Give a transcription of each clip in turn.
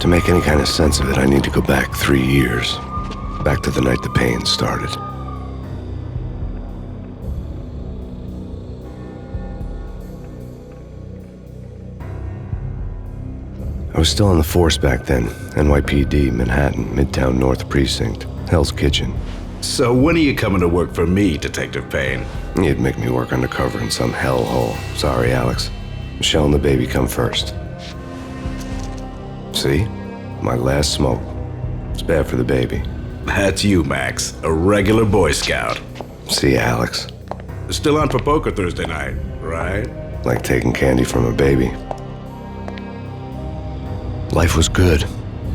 To make any kind of sense of it, I need to go back 3 years. Back to the night the Payne started. I was still on the force back then. NYPD, Manhattan, Midtown North Precinct, Hell's Kitchen. So when are you coming to work for me, Detective Payne? You'd make me work undercover in some hellhole. Sorry, Alex. Michelle and the baby come first. See? My last smoke. It's bad for the baby. That's you, Max. A regular Boy Scout. See, Alex. Still on for poker Thursday night, right? Like taking candy from a baby. Life was good.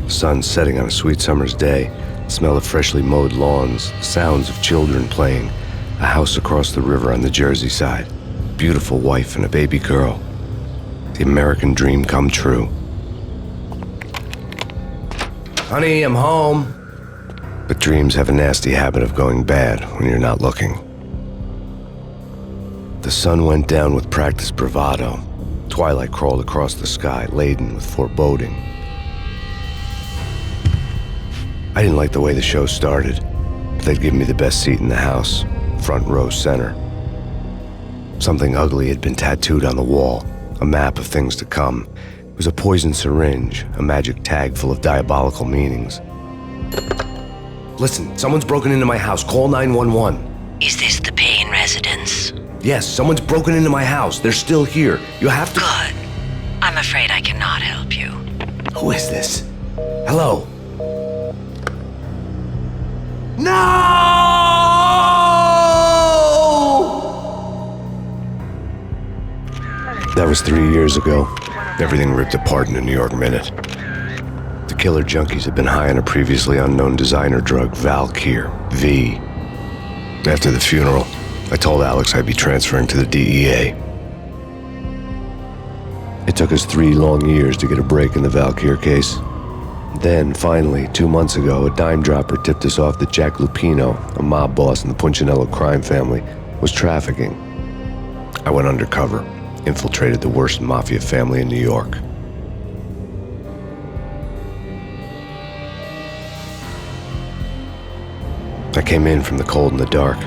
The sun setting on a sweet summer's day. The smell of freshly mowed lawns. The sounds of children playing. A house across the river on the Jersey side. Beautiful wife and a baby girl. The American dream come true. Honey, I'm home. But dreams have a nasty habit of going bad when you're not looking. The sun went down with practiced bravado. Twilight crawled across the sky, laden with foreboding. I didn't like the way the show started, but they'd given me the best seat in the house, front row center. Something ugly had been tattooed on the wall, a map of things to come. It was a poison syringe, a magic tag full of diabolical meanings. Listen, someone's broken into my house. Call 911. Is this the Payne residence? Yes, someone's broken into my house. They're still here. You have to... Good. I'm afraid I cannot help you. Who is this? Hello? No! That was 3 years ago. Everything ripped apart in a New York minute. The killer junkies had been high on a previously unknown designer drug, Valkyr, V. After the funeral, I told Alex I'd be transferring to the DEA. It took us 3 long years to get a break in the Valkyr case. Then, finally, 2 months ago, a dime dropper tipped us off that Jack Lupino, a mob boss in the Punchinello crime family, was trafficking. I went undercover, infiltrated the worst mafia family in New York. I came in from the cold and the dark.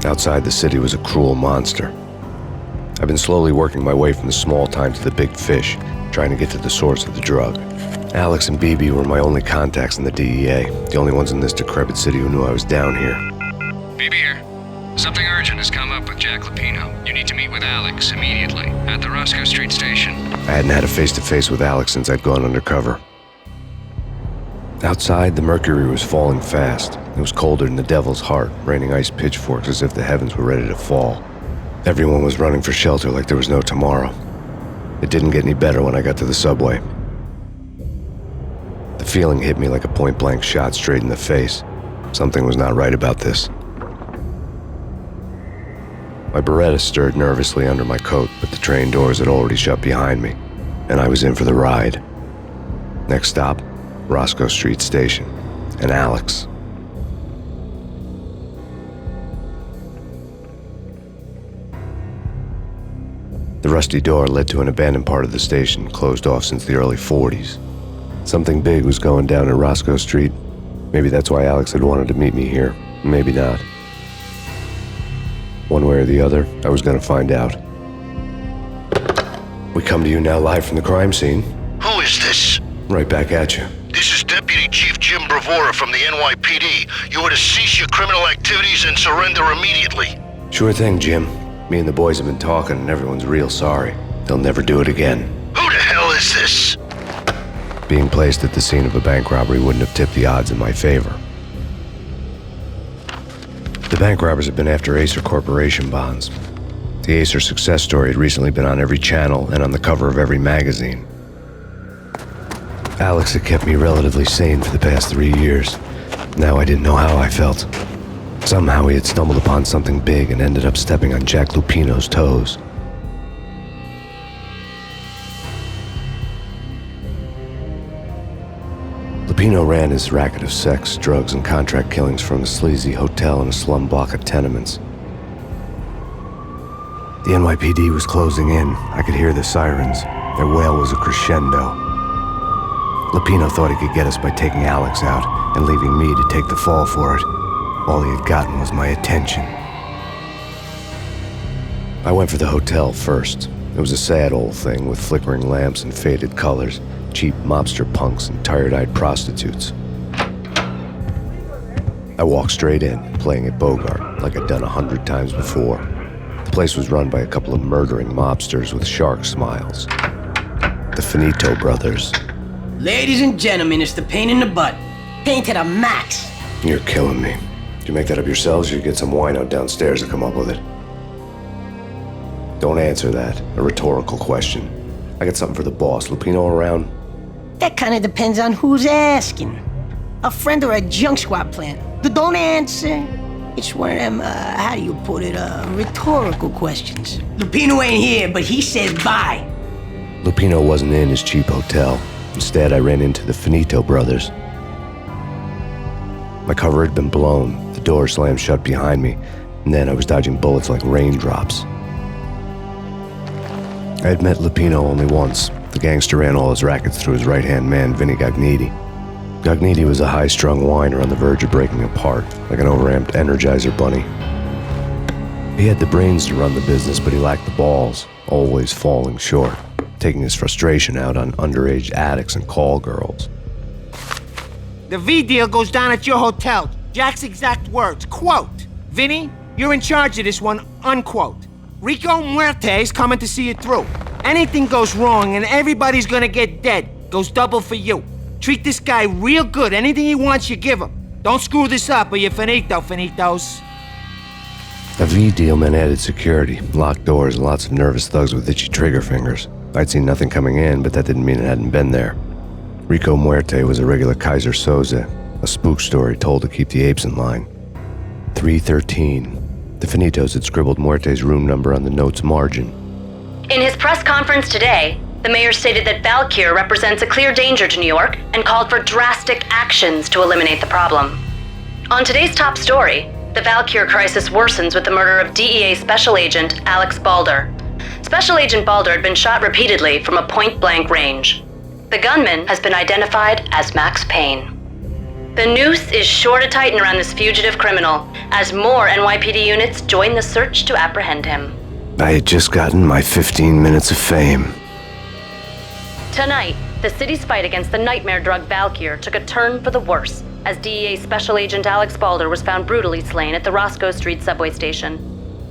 Outside the city was a cruel monster. I've been slowly working my way from the small time to the big fish, trying to get to the source of the drug. Alex and BB were my only contacts in the DEA, the only ones in this decrepit city who knew I was down here. BB here. Something urgent has come up with Jack Lupino. You need to meet with Alex immediately at the Roscoe Street station. I hadn't had a face-to-face with Alex since I'd gone undercover. Outside, the mercury was falling fast. It was colder than the devil's heart, raining ice pitchforks as if the heavens were ready to fall. Everyone was running for shelter like there was no tomorrow. It didn't get any better when I got to the subway. The feeling hit me like a point-blank shot straight in the face. Something was not right about this. My Beretta stirred nervously under my coat, but the train doors had already shut behind me, and I was in for the ride. Next stop, Roscoe Street Station, and Alex. The rusty door led to an abandoned part of the station, closed off since the early 40s. Something big was going down at Roscoe Street. Maybe that's why Alex had wanted to meet me here. Maybe not. One way or the other, I was going to find out. We come to you now live from the crime scene. Who is this? Right back at you. This is Deputy Chief Jim Bravura from the NYPD. You are to cease your criminal activities and surrender immediately. Sure thing, Jim. Me and the boys have been talking and everyone's real sorry. They'll never do it again. Who the hell is this? Being placed at the scene of a bank robbery wouldn't have tipped the odds in my favor. The bank robbers have been after Acer Corporation bonds. The Acer success story had recently been on every channel and on the cover of every magazine. Alex had kept me relatively sane for the past 3 years. Now I didn't know how I felt. Somehow he had stumbled upon something big and ended up stepping on Jack Lupino's toes. Lupino ran his racket of sex, drugs, and contract killings from a sleazy hotel in a slum block of tenements. The NYPD was closing in. I could hear the sirens. Their wail was a crescendo. Lupino thought he could get us by taking Alex out and leaving me to take the fall for it. All he had gotten was my attention. I went for the hotel first. It was a sad old thing with flickering lamps and faded colors, cheap mobster punks and tired-eyed prostitutes. I walked straight in, playing It Bogart, like I'd done 100 times before. The place was run by a couple of murdering mobsters with shark smiles. The Finito brothers. Ladies and gentlemen, it's the pain in the butt. Pain to the max. You're killing me. Did you make that up yourselves, or you get some wino downstairs to come up with it? Don't answer that. A rhetorical question. I got something for the boss. Lupino around? That kind of depends on who's asking. A friend or a junk squad plant. Don't answer. It's one of them, how do you put it, rhetorical questions. Lupino ain't here, but he said bye. Lupino wasn't in his cheap hotel. Instead, I ran into the Finito brothers. My cover had been blown, the door slammed shut behind me, and then I was dodging bullets like raindrops. I had met Lupino only once. The gangster ran all his rackets through his right-hand man, Vinny Gagniti. Gagniti was a high-strung whiner on the verge of breaking apart, like an overamped Energizer bunny. He had the brains to run the business, but he lacked the balls, always falling short, taking his frustration out on underage addicts and call girls. The V deal goes down at your hotel. Jack's exact words, quote, "Vinny, you're in charge of this one," unquote. Rico Muerte's coming to see it through. Anything goes wrong and everybody's gonna get dead, goes double for you. Treat this guy real good. Anything he wants, you give him. Don't screw this up or you're finito, finitos. A V deal meant added security, locked doors, and lots of nervous thugs with itchy trigger fingers. I'd seen nothing coming in, but that didn't mean it hadn't been there. Rico Muerte was a regular Kaiser Soze, a spook story told to keep the apes in line. 313. The Finitos had scribbled Muerte's room number on the note's margin. In his press conference today, the mayor stated that Valkyr represents a clear danger to New York and called for drastic actions to eliminate the problem. On today's top story, the Valkyr crisis worsens with the murder of DEA Special Agent Alex Balder. Special Agent Balder had been shot repeatedly from a point-blank range. The gunman has been identified as Max Payne. The noose is sure to tighten around this fugitive criminal as more NYPD units join the search to apprehend him. I had just gotten my 15 minutes of fame. Tonight, the city's fight against the nightmare drug Valkyr took a turn for the worse as DEA Special Agent Alex Balder was found brutally slain at the Roscoe Street subway station.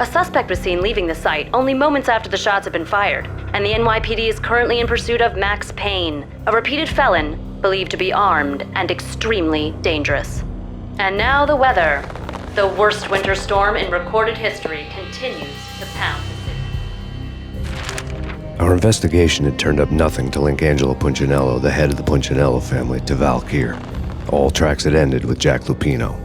A suspect was seen leaving the site only moments after the shots had been fired, and the NYPD is currently in pursuit of Max Payne, a repeated felon believed to be armed and extremely dangerous. And now the weather. The worst winter storm in recorded history continues to pound the city. Our investigation had turned up nothing to link Angelo Punchinello, the head of the Punchinello family, to Valkyr. All tracks had ended with Jack Lupino.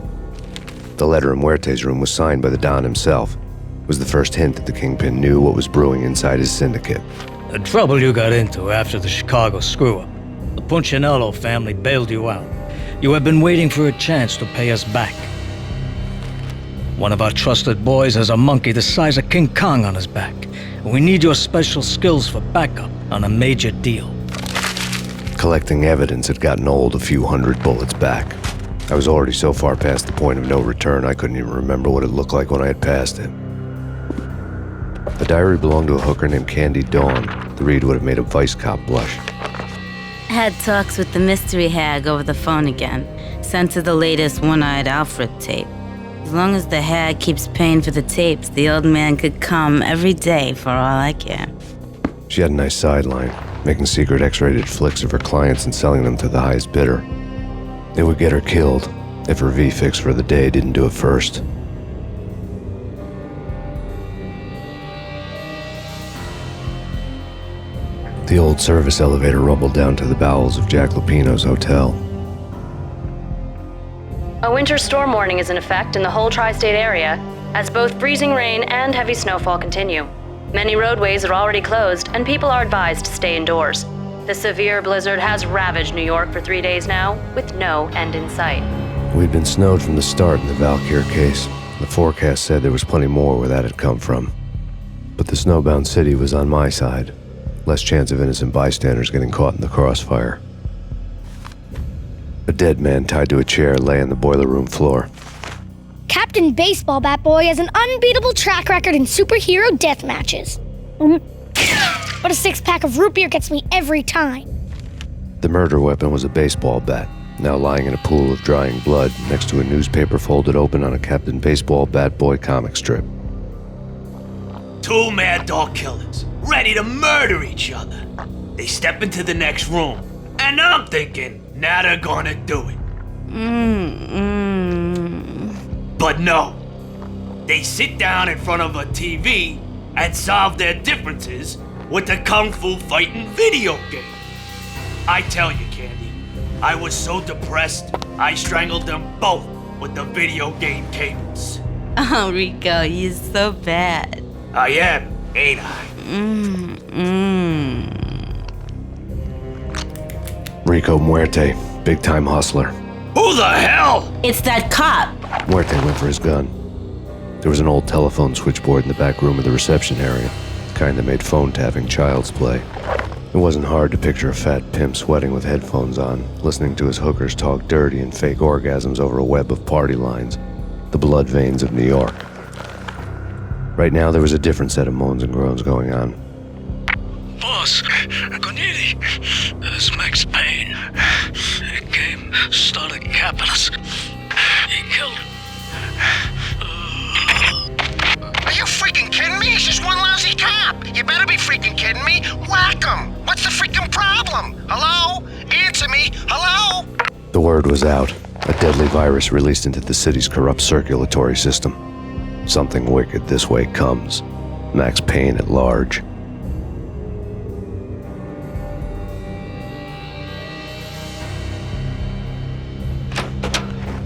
The letter in Muerte's room was signed by the Don himself. It was the first hint that the Kingpin knew what was brewing inside his syndicate. The trouble you got into after the Chicago screw-up. The Punchinello family bailed you out. You have been waiting for a chance to pay us back. One of our trusted boys has a monkey the size of King Kong on his back. We need your special skills for backup on a major deal. Collecting evidence had gotten old a few hundred bullets back. I was already so far past the point of no return I couldn't even remember what it looked like when I had passed it. The diary belonged to a hooker named Candy Dawn. The read would have made a vice cop blush. Had talks with the mystery hag over the phone again. Sent her the latest One-Eyed Alfred tape. As long as the hag keeps paying for the tapes, the old man could come every day for all I care. She had a nice sideline, making secret X-rated flicks of her clients and selling them to the highest bidder. It would get her killed if her V-fix for the day didn't do it first. The old service elevator rumbled down to the bowels of Jack Lupino's hotel. A winter storm warning is in effect in the whole tri-state area, as both freezing rain and heavy snowfall continue. Many roadways are already closed, and people are advised to stay indoors. The severe blizzard has ravaged New York for 3 days now, with no end in sight. We'd been snowed from the start in the Valkyr case. The forecast said there was plenty more where that had come from. But the snowbound city was on my side. Less chance of innocent bystanders getting caught in the crossfire. A dead man tied to a chair lay on the boiler room floor. Captain Baseball Bat Boy has an unbeatable track record in superhero death matches. But a six-pack of root beer gets me every time. The murder weapon was a baseball bat, now lying in a pool of drying blood next to a newspaper folded open on a Captain Baseball Bat Boy comic strip. Two mad dog killers, ready to murder each other. They step into the next room, and I'm thinking, now they're gonna do it. But no. They sit down in front of a TV and solve their differences with the Kung Fu fighting video game. I tell you, Candy, I was so depressed, I strangled them both with the video game cables. Oh, Rico, you're so bad. I am, ain't I? Rico Muerte, big-time hustler. Who the hell? It's that cop. Muerte went for his gun. There was an old telephone switchboard in the back room of the reception area, the kind that made phone tapping child's play. It wasn't hard to picture a fat pimp sweating with headphones on, listening to his hookers talk dirty and fake orgasms over a web of party lines, the blood veins of New York. Right now, there was a different set of moans and groans going on. Boss, Cornelia, it's Max Payne. He came, started capping us. He killed him. Are you freaking kidding me? He's just one lousy cop. You better be freaking kidding me. Whack him. What's the freaking problem? Hello? Answer me. Hello? The word was out. A deadly virus released into the city's corrupt circulatory system. Something wicked this way comes. Max Payne at large.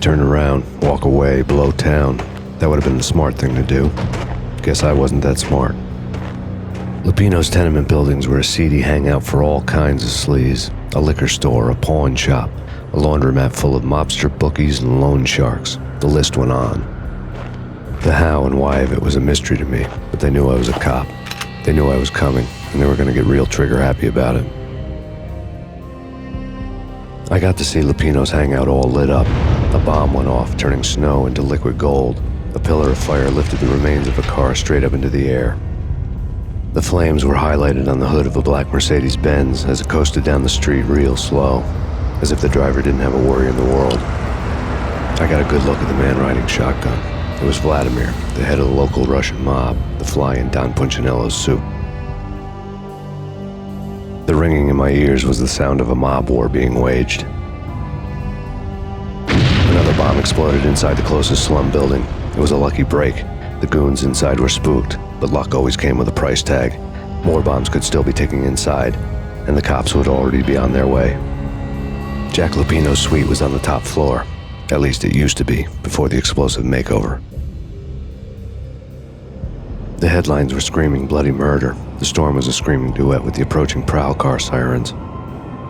Turn around, walk away, blow town. That would have been the smart thing to do. Guess I wasn't that smart. Lupino's tenement buildings were a seedy hangout for all kinds of sleaze. A liquor store, a pawn shop, a laundromat full of mobster bookies and loan sharks. The list went on. The how and why of it was a mystery to me, but they knew I was a cop. They knew I was coming, and they were going to get real trigger happy about it. I got to see Lupino's hangout all lit up. A bomb went off, turning snow into liquid gold. A pillar of fire lifted the remains of a car straight up into the air. The flames were highlighted on the hood of a black Mercedes-Benz as it coasted down the street real slow, as if the driver didn't have a worry in the world. I got a good look at the man riding shotgun. It was Vladimir, the head of the local Russian mob, the fly in Don Punchinello's soup. The ringing in my ears was the sound of a mob war being waged. Another bomb exploded inside the closest slum building. It was a lucky break. The goons inside were spooked, but luck always came with a price tag. More bombs could still be ticking inside, and the cops would already be on their way. Jack Lupino's suite was on the top floor. At least it used to be, before the explosive makeover. The headlines were screaming bloody murder. The storm was a screaming duet with the approaching prowl car sirens.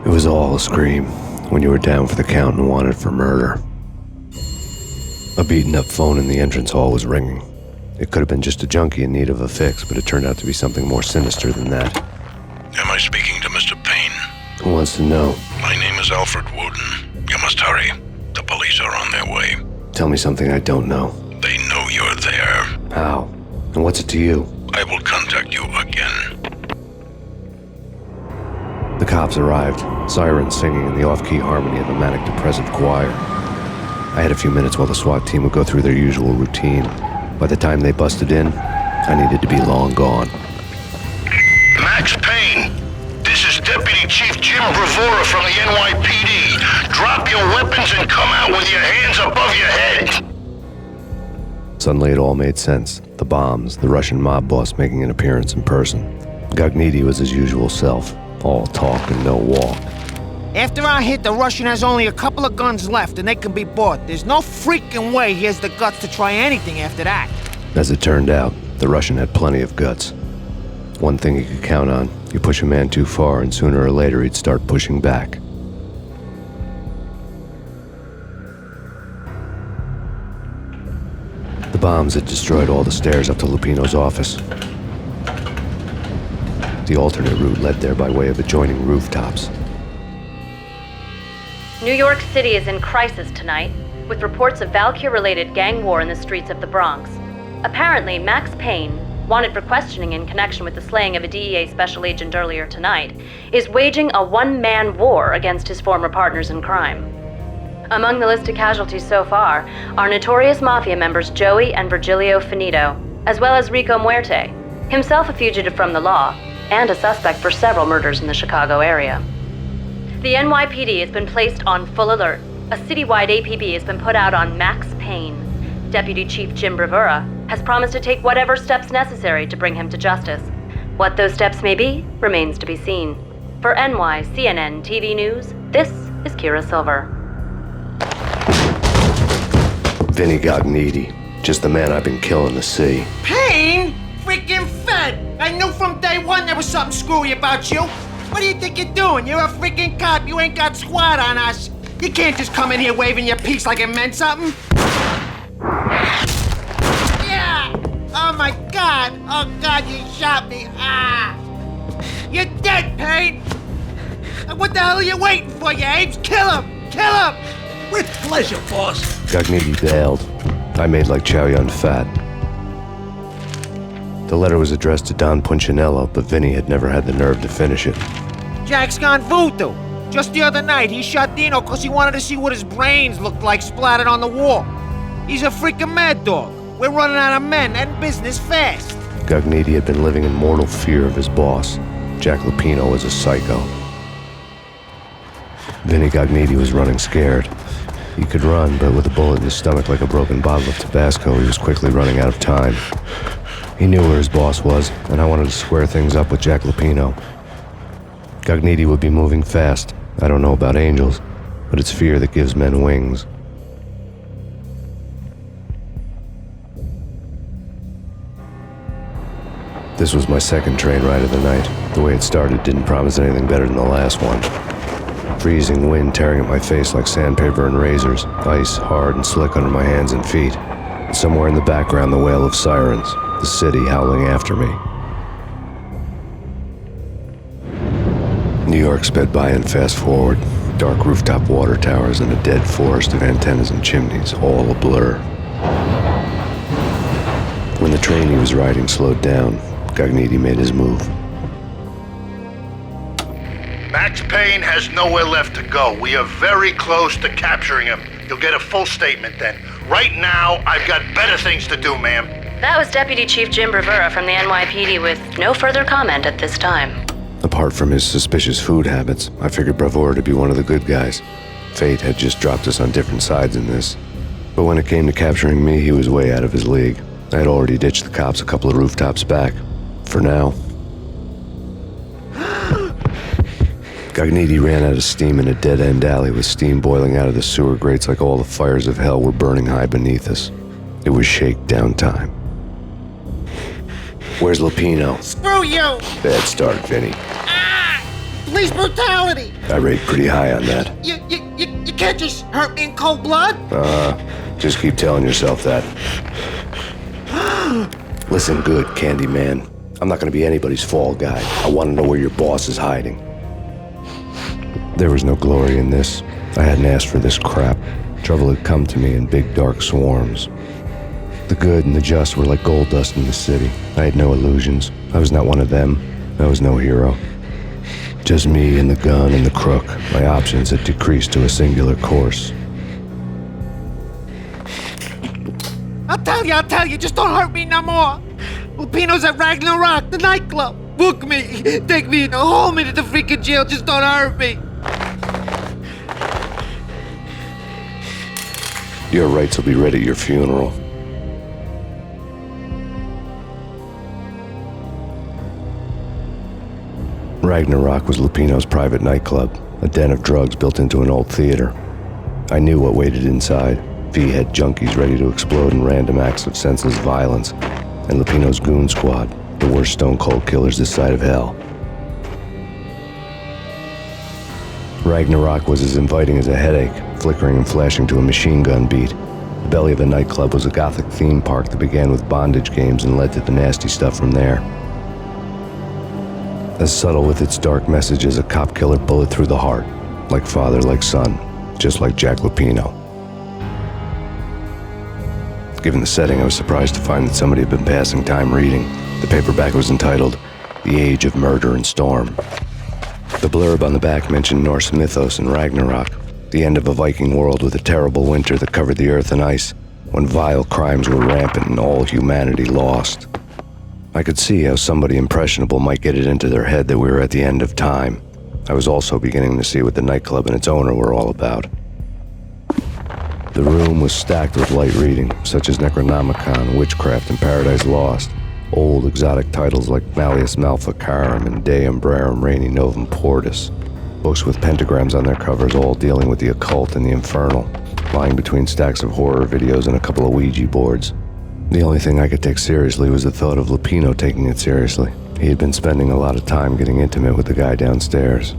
It was all a scream when you were down for the count and wanted for murder. A beaten-up phone in the entrance hall was ringing. It could have been just a junkie in need of a fix, but it turned out to be something more sinister than that. Am I speaking to Mr. Payne? Who wants to know? My name is Alfred Wooden. You must hurry. The police are on their way. Tell me something I don't know. They know you're there. How? And what's it to you? I will contact you again. The cops arrived, sirens singing in the off-key harmony of a manic-depressive choir. I had a few minutes while the SWAT team would go through their usual routine. By the time they busted in, I needed to be long gone. Max Payne, this is Deputy Chief Jim Bravura from the NYPD. Drop your weapons and come out with your hands above your head. Suddenly it all made sense. The bombs, the Russian mob boss making an appearance in person. Gagniti was his usual self, all talk and no walk. After our hit, the Russian has only a couple of guns left and they can be bought. There's no freaking way he has the guts to try anything after that. As it turned out, the Russian had plenty of guts. One thing you could count on, you push a man too far and sooner or later he'd start pushing back. The bombs had destroyed all the stairs up to Lupino's office. The alternate route led there by way of adjoining rooftops. New York City is in crisis tonight, with reports of Valkyr-related gang war in the streets of the Bronx. Apparently, Max Payne, wanted for questioning in connection with the slaying of a DEA special agent earlier tonight, is waging a one-man war against his former partners in crime. Among the listed casualties so far are notorious mafia members Joey and Virgilio Finito, as well as Rico Muerte, himself a fugitive from the law, and a suspect for several murders in the Chicago area. The NYPD has been placed on full alert. A citywide APB has been put out on Max Payne. Deputy Chief Jim Bravura has promised to take whatever steps necessary to bring him to justice. What those steps may be remains to be seen. For NYCNN TV News, this is Kira Silver. Vinny Gognitti, just the man I've been killing to see. Payne? Freaking Fed! I knew from day one there was something screwy about you. What do you think you're doing? You're a freaking cop. You ain't got squad on us. You can't just come in here waving your piece like it meant something. Yeah! Oh my God! Oh God, you shot me! Ah! You're dead, Payne! What the hell are you waiting for, you apes? Kill him! Kill him! With pleasure, boss. Gognitti bailed. I made like Chow Yun Fat. The letter was addressed to Don Punchinello, but Vinny had never had the nerve to finish it. Jack's gone voodoo. Just the other night, he shot Dino because he wanted to see what his brains looked like splattered on the wall. He's a freaking mad dog. We're running out of men and business fast. Gognitti had been living in mortal fear of his boss. Jack Lupino was a psycho. Vinny Gognitti was running scared. He could run, but with a bullet in his stomach like a broken bottle of Tabasco, he was quickly running out of time. He knew where his boss was, and I wanted to square things up with Jack Lupino. Gognitti would be moving fast. I don't know about angels, but it's fear that gives men wings. This was my second train ride of the night. The way it started didn't promise anything better than the last one. Freezing wind tearing at my face like sandpaper and razors, ice hard and slick under my hands and feet. And somewhere in the background, the wail of sirens, the city howling after me. New York sped by in fast forward. Dark rooftop water towers and a dead forest of antennas and chimneys, all a blur. When the train he was riding slowed down, Gognitti made his move. Max Payne has nowhere left to go. We are very close to capturing him. You'll get a full statement then. Right now, I've got better things to do, ma'am. That was Deputy Chief Jim Bravura from the NYPD with no further comment at this time. Apart from his suspicious food habits, I figured Bravura to be one of the good guys. Fate had just dropped us on different sides in this. But when it came to capturing me, he was way out of his league. I had already ditched the cops a couple of rooftops back. For now. Gognitti ran out of steam in a dead-end alley with steam boiling out of the sewer grates like all the fires of hell were burning high beneath us. It was shakedown time. Where's Lupino? Screw you! Bad start, Vinny. Ah! Police brutality! I rate pretty high on that. You can't just hurt me in cold blood? Just keep telling yourself that. Listen good, Candyman. I'm not gonna be anybody's fall guy. I want to know where your boss is hiding. There was no glory in this. I hadn't asked for this crap. Trouble had come to me in big dark swarms. The good and the just were like gold dust in the city. I had no illusions. I was not one of them. I was no hero. Just me and the gun and the crook. My options had decreased to a singular course. I'll tell you, just don't hurt me no more. Lupino's at Ragna Rock, the nightclub. Book me, take me, hold me to the freaking jail, just don't hurt me. Your rights will be read at your funeral. Ragna Rock was Lupino's private nightclub, a den of drugs built into an old theater. I knew what waited inside. V-head junkies ready to explode in random acts of senseless violence, and Lupino's goon squad, the worst stone-cold killers this side of hell. Ragna Rock was as inviting as a headache, flickering and flashing to a machine gun beat. The belly of the nightclub was a gothic theme park that began with bondage games and led to the nasty stuff from there. As subtle with its dark message as a cop killer bullet through the heart, like father, like son. just like Jack Lupino. Given the setting, I was surprised to find that somebody had been passing time reading. The paperback was entitled The Age of Murder and Storm. The blurb on the back mentioned Norse mythos and Ragna Rock, the end of a Viking world with a terrible winter that covered the earth in ice, when vile crimes were rampant and all humanity lost. I could see how somebody impressionable might get it into their head that we were at the end of time. I was also beginning to see what the nightclub and its owner were all about. The room was stacked with light reading, such as Necronomicon, Witchcraft, and Paradise Lost. Old exotic titles like Malleus Maleficarum and De Umbrarum Reini Novum Portus. Books with pentagrams on their covers, all dealing with the occult and the infernal, lying between stacks of horror videos and a couple of Ouija boards. The only thing I could take seriously was the thought of Lupino taking it seriously. He had been spending a lot of time getting intimate with the guy downstairs.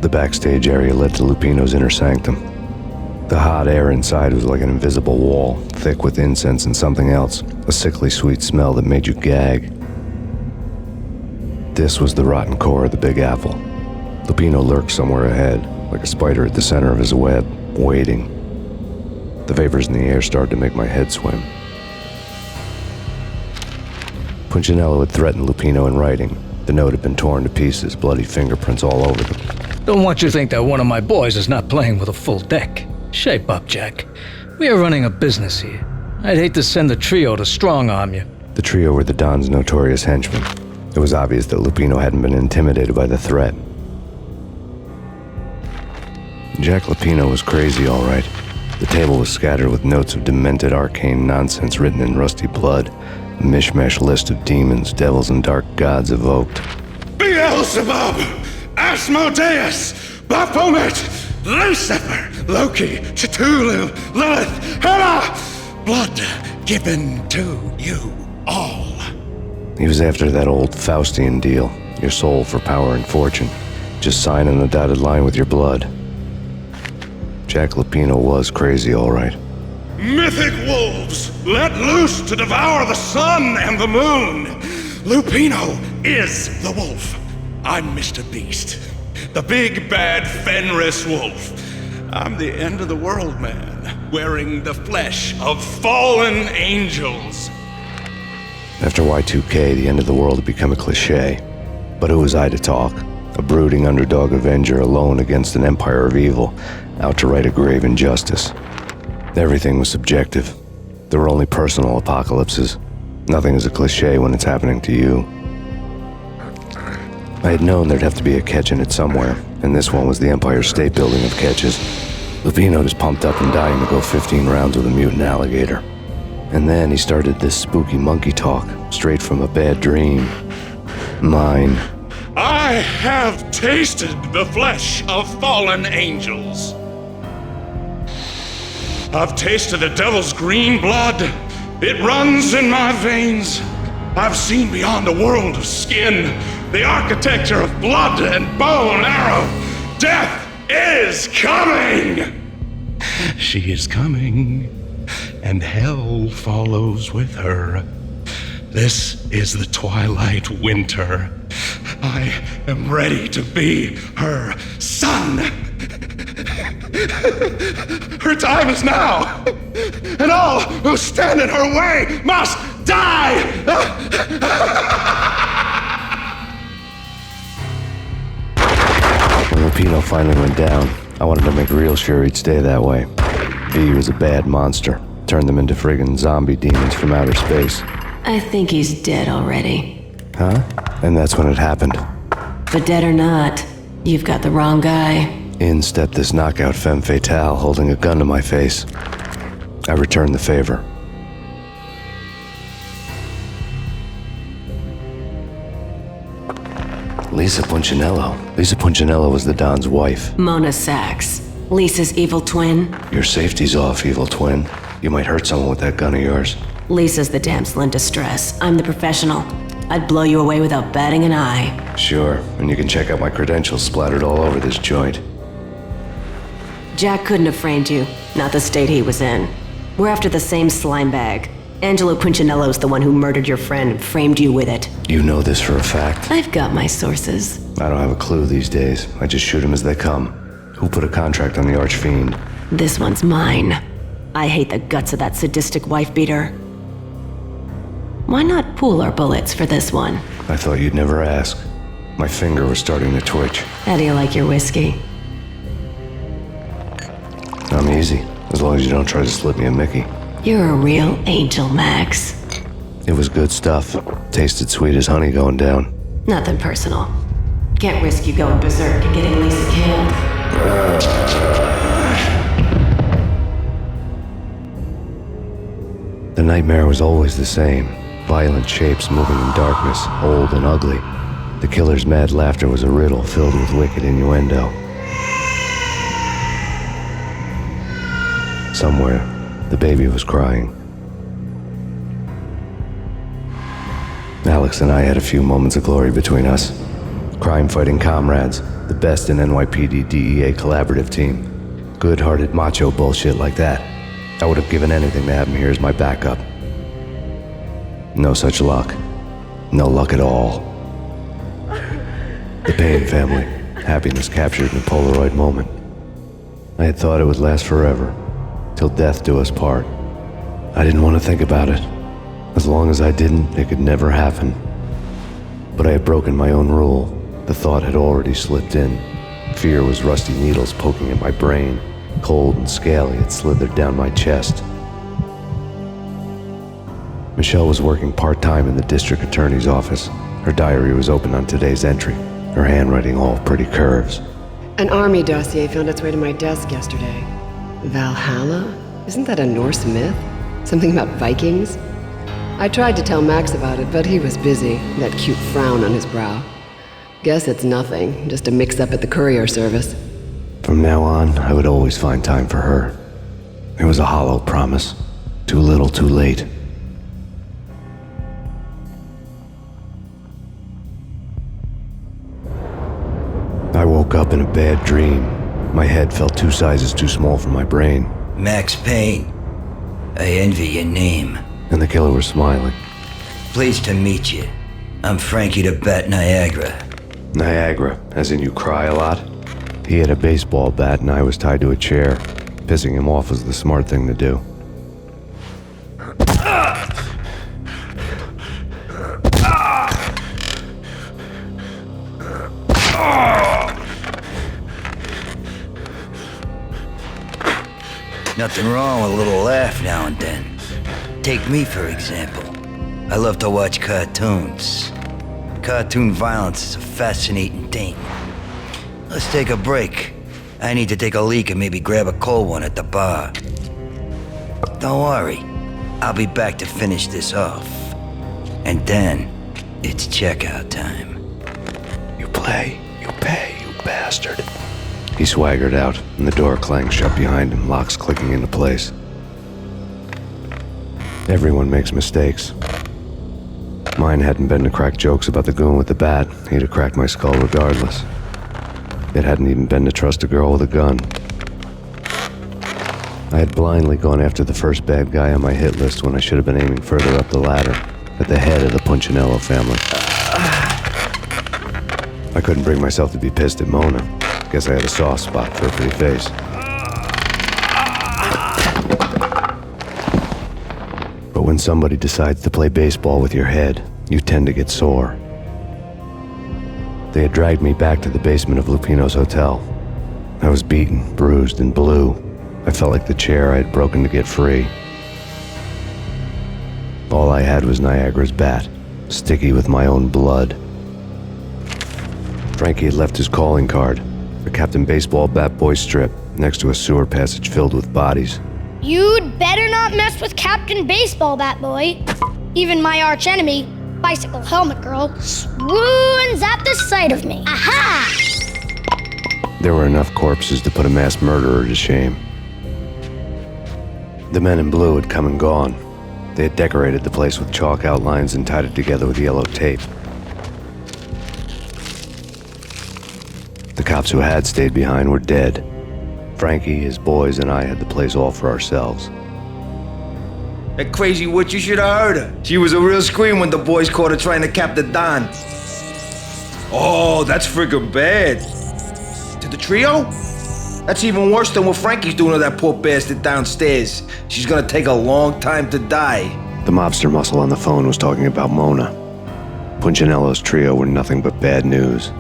The backstage area led to Lupino's inner sanctum. The hot air inside was like an invisible wall, thick with incense and something else, a sickly sweet smell that made you gag. This was the rotten core of the Big Apple. Lupino lurked somewhere ahead, like a spider at the center of his web, waiting. The vapors in the air started to make my head swim. Punchinello had threatened Lupino in writing. The note had been torn to pieces, bloody fingerprints all over them. Don't want you to think that one of my boys is not playing with a full deck. Shape up, Jack. We are running a business here. I'd hate to send the trio to strong-arm you. The trio were the Don's notorious henchmen. It was obvious that Lupino hadn't been intimidated by the threat. Jack Lupino was crazy, all right. The table was scattered with notes of demented arcane nonsense written in rusty blood, a mishmash list of demons, devils, and dark gods evoked. Beelzebub! Asmodeus! Baphomet! Lucifer! Loki! Cthulhu! Lilith! Hela! Blood given to you all. He was after that old Faustian deal, your soul for power and fortune. Just sign on the dotted line with your blood. Jack Lupino was crazy, all right. Mythic wolves, let loose to devour the sun and the moon. Lupino is the wolf. I'm Mr. Beast, the big bad Fenris wolf. I'm the end of the world man, wearing the flesh of fallen angels. After Y2K, the end of the world had become a cliché. But who was I to talk? A brooding underdog avenger alone against an empire of evil, out to right a grave injustice. Everything was subjective. There were only personal apocalypses. Nothing is a cliché when it's happening to you. I had known there'd have to be a catch in it somewhere, and this one was the Empire State Building of catches. Lupino was pumped up and dying to go 15 rounds with a mutant alligator. And then he started this spooky monkey talk, straight from a bad dream. Mine. I have tasted the flesh of fallen angels. I've tasted the devil's green blood. It runs in my veins. I've seen beyond the world of skin, the architecture of blood and bow and arrow. Death is coming! She is coming, and hell follows with her. This is the twilight winter. I am ready to be her son. Her time is now, and all who stand in her way must die! When Lupino finally went down, I wanted to make real sure he'd stay that way. V was a bad monster. Turned them into friggin' zombie demons from outer space. I think he's dead already. Huh? And that's when it happened. But dead or not, you've got the wrong guy. In stepped this knockout femme fatale holding a gun to my face. I returned the favor. Lisa Punchinello. Lisa Punchinello was the Don's wife. Mona Sachs. Lisa's evil twin. Your safety's off, evil twin. You might hurt someone with that gun of yours. Lisa's the damsel in distress. I'm the professional. I'd blow you away without batting an eye. Sure, and you can check out my credentials splattered all over this joint. Jack couldn't have framed you. Not the state he was in. We're after the same slime bag. Angelo Punchinello's the one who murdered your friend and framed you with it. You know this for a fact. I've got my sources. I don't have a clue these days. I just shoot them as they come. Who put a contract on the Archfiend? This one's mine. I hate the guts of that sadistic wife-beater. Why not pool our bullets for this one? I thought you'd never ask. My finger was starting to twitch. How do you like your whiskey? I'm easy, as long as you don't try to slip me a Mickey. You're a real angel, Max. It was good stuff. Tasted sweet as honey going down. Nothing personal. Can't risk you going berserk and getting Lisa killed. The nightmare was always the same. Violent shapes moving in darkness, old and ugly. The killer's mad laughter was a riddle filled with wicked innuendo. Somewhere, the baby was crying. Alex and I had a few moments of glory between us. Crime-fighting comrades, the best in NYPD DEA collaborative team. Good-hearted macho bullshit like that. I would have given anything to have him here as my backup. No such luck. No luck at all. The Payne family. Happiness captured in a Polaroid moment. I had thought it would last forever. Till death do us part. I didn't want to think about it. As long as I didn't, it could never happen. But I had broken my own rule. The thought had already slipped in. Fear was rusty needles poking at my brain. Cold and scaly, it slithered down my chest. Michelle was working part-time in the district attorney's office. Her diary was open on today's entry, her handwriting all pretty curves. An army dossier found its way to my desk yesterday. Valhalla? Isn't that a Norse myth? Something about Vikings? I tried to tell Max about it, but he was busy, that cute frown on his brow. Guess it's nothing, just a mix-up at the courier service. From now on, I would always find time for her. It was a hollow promise. Too little, too late. I woke up in a bad dream. My head felt 2 sizes too small for my brain. Max Payne. I envy your name. And the killer was smiling. Pleased to meet you. I'm Frankie the Bat Niagara. Niagara, as in you cry a lot? He had a baseball bat and I was tied to a chair. Pissing him off was the smart thing to do. Nothing wrong with a little laugh now and then. Take me, for example. I love to watch cartoons. Cartoon violence is a fascinating thing. Let's take a break. I need to take a leak and maybe grab a cold one at the bar. Don't worry. I'll be back to finish this off. And then, it's checkout time. You play, you pay, you bastard. He swaggered out, and the door clanged shut behind him, locks clicking into place. Everyone makes mistakes. Mine hadn't been to crack jokes about the goon with the bat. He'd have cracked my skull regardless. It hadn't even been to trust a girl with a gun. I had blindly gone after the first bad guy on my hit list when I should have been aiming further up the ladder, at the head of the Punchinello family. I couldn't bring myself to be pissed at Mona. Guess I had a soft spot for her pretty face. But when somebody decides to play baseball with your head, you tend to get sore. They had dragged me back to the basement of Lupino's hotel. I was beaten, bruised, and blue. I felt like the chair I had broken to get free. All I had was Niagara's bat, sticky with my own blood. Frankie had left his calling card, a Captain Baseball Bat Boy strip, next to a sewer passage filled with bodies. You'd better not mess with Captain Baseball Bat Boy. Even my archenemy, Bicycle Helmet Girl, swoons at the sight of me. Aha! There were enough corpses to put a mass murderer to shame. The men in blue had come and gone. They had decorated the place with chalk outlines and tied it together with yellow tape. The cops who had stayed behind were dead. Frankie, his boys, and I had the place all for ourselves. That crazy witch, you should have heard her. She was a real scream when the boys caught her trying to cap the Don. Oh, that's friggin' bad. To the trio? That's even worse than what Frankie's doing to that poor bastard downstairs. She's gonna take a long time to die. The mobster muscle on the phone was talking about Mona. Punchinello's trio were nothing but bad news.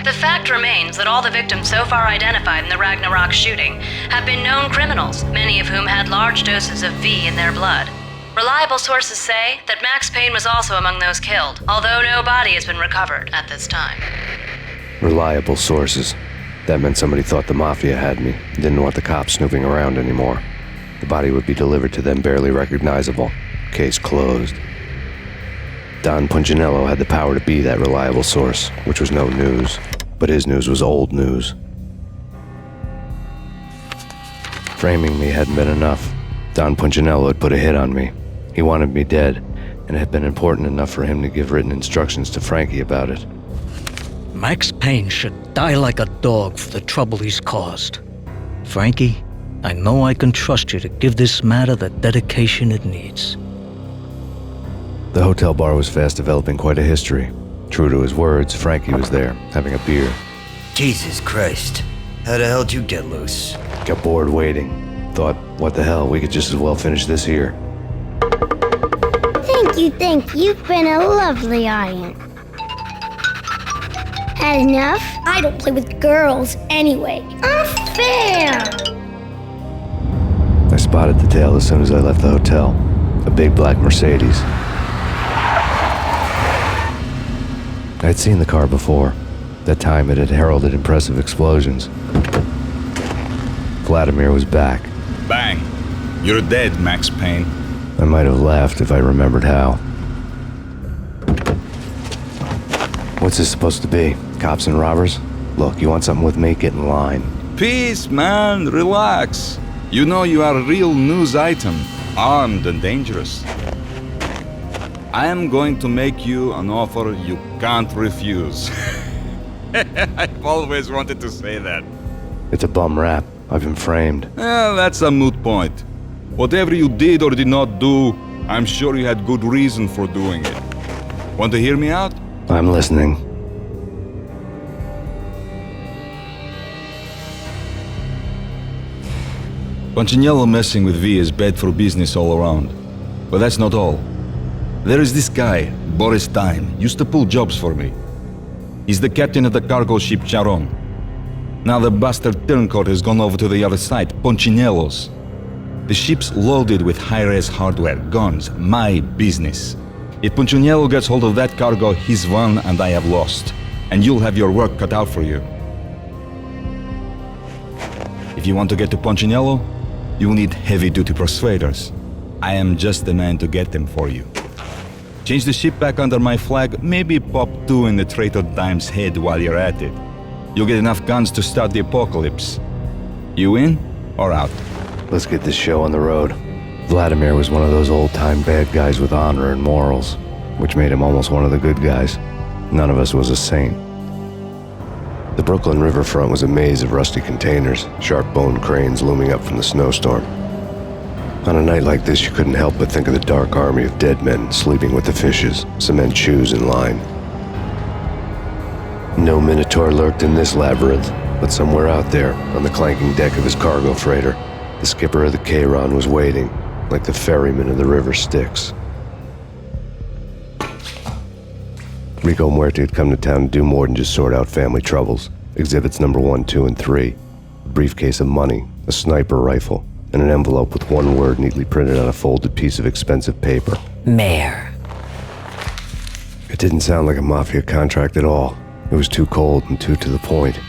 The fact remains that all the victims so far identified in the Ragna Rock shooting have been known criminals, many of whom had large doses of V in their blood. Reliable sources say that Max Payne was also among those killed, although no body has been recovered at this time. Reliable sources. That meant somebody thought the Mafia had me, didn't want the cops snooping around anymore. The body would be delivered to them barely recognizable. Case closed. Don Punchinello had the power to be that reliable source, which was no news. But his news was old news. Framing me hadn't been enough. Don Punchinello had put a hit on me. He wanted me dead, and it had been important enough for him to give written instructions to Frankie about it. Max Payne should die like a dog for the trouble he's caused. Frankie, I know I can trust you to give this matter the dedication it needs. The hotel bar was fast developing quite a history. True to his words, Frankie was there, having a beer. Jesus Christ. How the hell did you get loose? Got bored waiting. Thought, what the hell, we could just as well finish this here. Thank you. You've been a lovely aunt. Had enough? I don't play with girls anyway. Unfair! I spotted the tail as soon as I left the hotel. A big black Mercedes. I'd seen the car before. That time it had heralded impressive explosions. Vladimir was back. Bang. You're dead, Max Payne. I might have laughed if I remembered how. What's this supposed to be? Cops and robbers? Look, you want something with me? Get in line. Peace, man. Relax. You know you are a real news item. Armed and dangerous. I am going to make you an offer you can't refuse. I've always wanted to say that. It's a bum rap. I've been framed. That's a moot point. Whatever you did or did not do, I'm sure you had good reason for doing it. Want to hear me out? I'm listening. Punchinello messing with V is bad for business all around. But that's not all. There is this guy, Boris Dime, used to pull jobs for me. He's the captain of the cargo ship Charon. Now the bastard turncoat has gone over to the other side, Punchinello's. The ship's loaded with high-res hardware, guns, my business. If Punchinello gets hold of that cargo, he's won and I have lost. And you'll have your work cut out for you. If you want to get to Punchinello, you'll need heavy-duty persuaders. I am just the man to get them for you. Change the ship back under my flag, maybe pop 2 in the traitor Dime's head while you're at it. You'll get enough guns to start the apocalypse. You in or out? Let's get this show on the road. Vladimir was one of those old-time bad guys with honor and morals, which made him almost one of the good guys. None of us was a saint. The Brooklyn riverfront was a maze of rusty containers, sharp-boned cranes looming up from the snowstorm. On a night like this, you couldn't help but think of the dark army of dead men sleeping with the fishes, cement shoes in line. No Minotaur lurked in this labyrinth, but somewhere out there, on the clanking deck of his cargo freighter, the skipper of the Chiron was waiting, like the ferryman of the River Styx. Rico Muerte had come to town to do more than just sort out family troubles. Exhibits number 1, 2, and 3. A briefcase of money, a sniper rifle, and an envelope with one word neatly printed on a folded piece of expensive paper. Mayor. It didn't sound like a mafia contract at all. It was too cold and too to the point.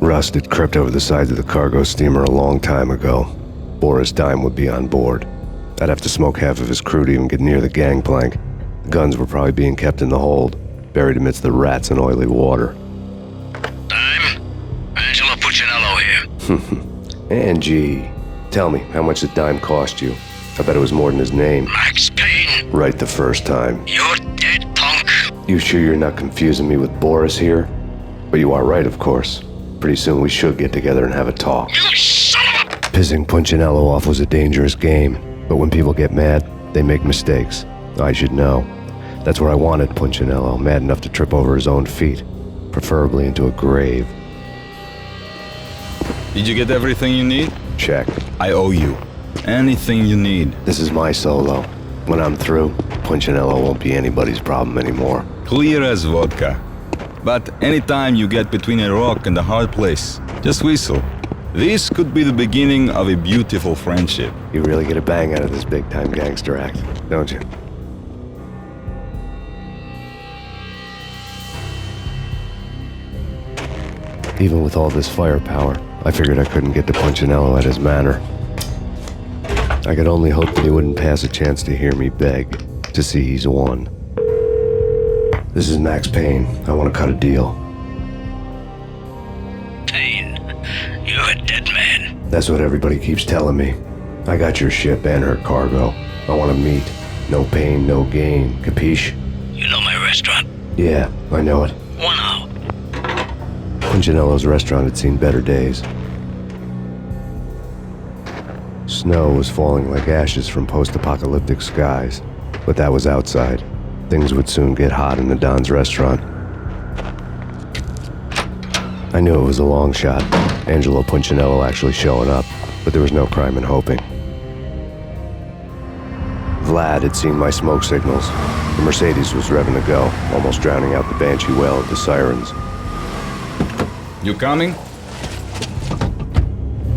Rust had crept over the sides of the cargo steamer a long time ago. Boris Dime would be on board. I'd have to smoke half of his crew to even get near the gangplank. The guns were probably being kept in the hold, buried amidst the rats and oily water. Angelo Puccinello here. Angie, tell me, how much did Dime cost you? I bet it was more than his name. Max Payne. Right the first time. You're dead, punk. You sure you're not confusing me with Boris here? But you are right, of course. Pretty soon we should get together and have a talk. Pissing Punchinello off was a dangerous game, but when people get mad, they make mistakes. I should know. That's where I wanted Punchinello, mad enough to trip over his own feet, preferably into a grave. Did you get everything you need? Check. I owe you. Anything you need. This is my solo. When I'm through, Punchinello won't be anybody's problem anymore. Clear as vodka. But anytime you get between a rock and a hard place, just whistle. This could be the beginning of a beautiful friendship. You really get a bang out of this big-time gangster act, don't you? Even with all this firepower, I figured I couldn't get to Punchinello at his manor. I could only hope that he wouldn't pass a chance to hear me beg, to see he's won. This is Max Payne. I want to cut a deal. Payne, you're a dead man. That's what everybody keeps telling me. I got your ship and her cargo. I want to meet. No pain, no gain. Capiche? You know my restaurant? Yeah, I know it. 1 hour. Punchinello's restaurant had seen better days. Snow was falling like ashes from post-apocalyptic skies, but that was outside. Things would soon get hot in the Don's restaurant. I knew it was a long shot, Angelo Punchinello actually showing up, but there was no crime in hoping. Vlad had seen my smoke signals. The Mercedes was revving to go, almost drowning out the banshee wail of the sirens. You coming?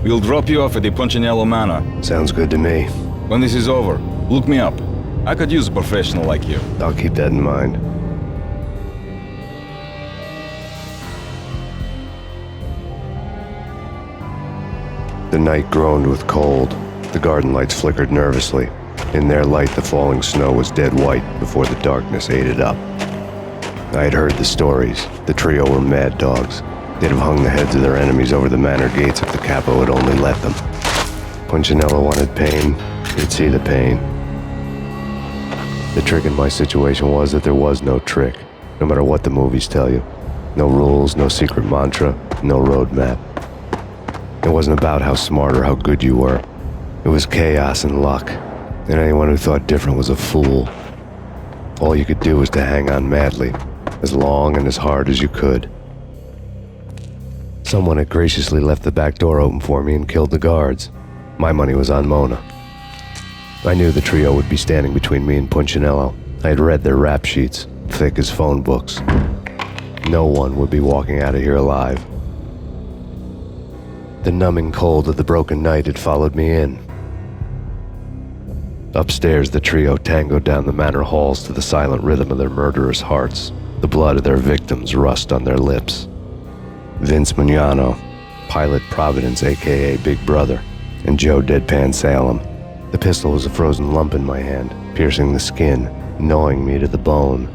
We'll drop you off at the Punchinello Manor. Sounds good to me. When this is over, look me up. I could use a professional like you. I'll keep that in mind. The night groaned with cold. The garden lights flickered nervously. In their light, the falling snow was dead white before the darkness ate it up. I had heard the stories. The trio were mad dogs. They'd have hung the heads of their enemies over the manor gates if the capo had only let them. Punchinello wanted pain. He'd see the pain. The trick in my situation was that there was no trick, no matter what the movies tell you. No rules, no secret mantra, no roadmap. It wasn't about how smart or how good you were. It was chaos and luck, and anyone who thought different was a fool. All you could do was to hang on madly, as long and as hard as you could. Someone had graciously left the back door open for me and killed the guards. My money was on Mona. I knew the trio would be standing between me and Punchinello. I had read their rap sheets, thick as phone books. No one would be walking out of here alive. The numbing cold of the broken night had followed me in. Upstairs, the trio tangoed down the manor halls to the silent rhythm of their murderous hearts, the blood of their victims rust on their lips. Vince Mugnano, Pilot Providence aka Big Brother, and Joe Deadpan Salem. The pistol was a frozen lump in my hand, piercing the skin, gnawing me to the bone.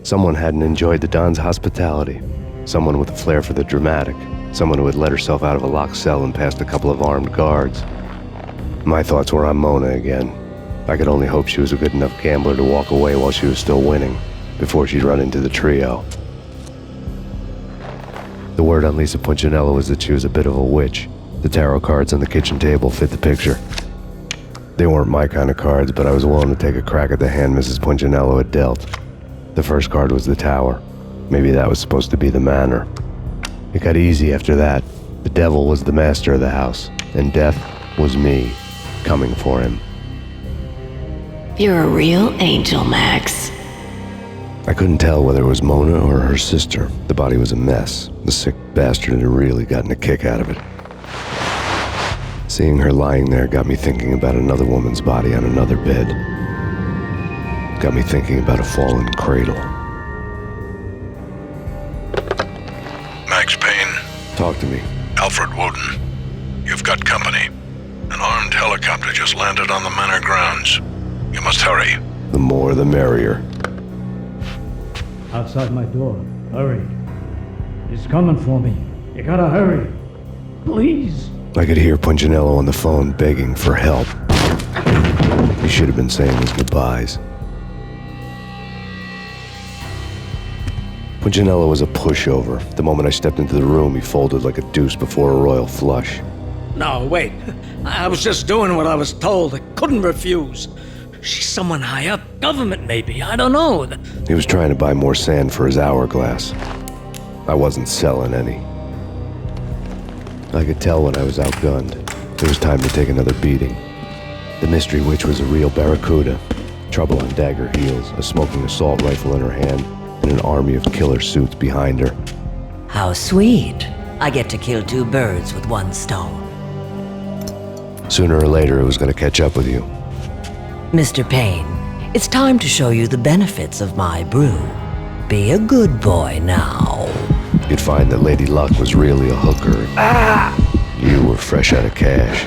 Someone hadn't enjoyed the Don's hospitality. Someone with a flair for the dramatic. Someone who had let herself out of a locked cell and past a couple of armed guards. My thoughts were on Mona again. I could only hope she was a good enough gambler to walk away while she was still winning, before she'd run into the trio. The word on Lisa Punchinello was that she was a bit of a witch. The tarot cards on the kitchen table fit the picture. They weren't my kind of cards, but I was willing to take a crack at the hand Mrs. Punchinello had dealt. The first card was the tower. Maybe that was supposed to be the manor. It got easy after that. The devil was the master of the house, and death was me, coming for him. You're a real angel, Max. I couldn't tell whether it was Mona or her sister. The body was a mess. The sick bastard had really gotten a kick out of it. Seeing her lying there got me thinking about another woman's body on another bed. Got me thinking about a fallen cradle. Max Payne. Talk to me. Alfred Woden. You've got company. An armed helicopter just landed on the manor grounds. You must hurry. The more the merrier. Outside my door. Hurry. He's coming for me. You gotta hurry. Please. I could hear Punchinello on the phone begging for help. He should have been saying his goodbyes. Punchinello was a pushover. The moment I stepped into the room, he folded like a deuce before a royal flush. No, wait. I was just doing what I was told. I couldn't refuse. She's someone high up. Government, maybe. I don't know. He was trying to buy more sand for his hourglass. I wasn't selling any. I could tell when I was outgunned. It was time to take another beating. The mystery witch was a real barracuda. Trouble on dagger heels, a smoking assault rifle in her hand, and an army of killer suits behind her. How sweet. I get to kill two birds with one stone. Sooner or later, it was going to catch up with you. Mr. Payne, it's time to show you the benefits of my brew. Be a good boy now. You'd find that Lady Luck was really a hooker. You were fresh out of cash.